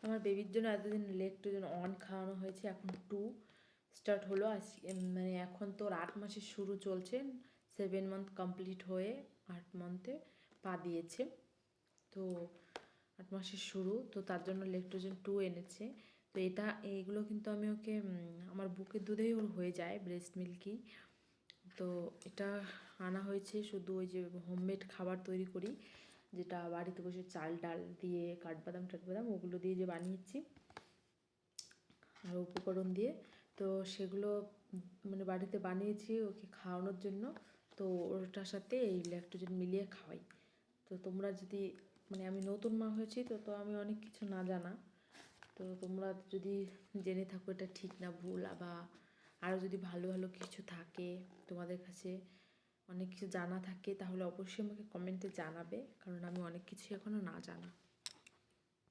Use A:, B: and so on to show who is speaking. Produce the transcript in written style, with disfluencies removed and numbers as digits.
A: আমার বেবির জন্য এতদিন ল্যাকটোজেন 1 খাওয়ানো হয়েছে, এখন 2 স্টার্ট হলো। আজ মানে এখন তো 8 মাসের শুরু চলছে, 7 মান্থ কমপ্লিট হয়ে 8 মান্থে পা দিয়েছে। তো 8 মাসের শুরু, তো তার জন্য ল্যাকটোজেন 2 এনেছে। তো এইগুলো কিন্তু আমি ওকে আমার বুকের দুধেই ওর হয়ে যায়, ব্রেস্ট মিল্কই। তো এটা আনা হয়েছে শুধু ওই যে হোমমেড খাবার তৈরি করি, যেটা বাড়িতে বসে চাল ডাল দিয়ে কাঠবাদাম টাঠবাদাম ওগুলো দিয়ে যে বানিয়েছি আর উপকরণ দিয়ে, তো সেগুলো মানে বাড়িতে বানিয়েছি ওকে খাওয়ানোর জন্য। তো ওটার সাথে এই ল্যাকটোজেন মিলিয়ে খাওয়াই। তো তোমরা যদি মানে আমি নতুন মা হয়েছি, তো আমি অনেক কিছু না জানা, তো তোমরা যদি জেনে থাকো এটা ঠিক না ভুল, বা আরও যদি ভালো ভালো কিছু থাকে তোমাদের কাছে, অনেক কিছু জানা থাকে, তাহলে অবশ্যই আমাকে কমেন্টে জানাবে, কারণ আমি অনেক কিছু এখনও না জানা।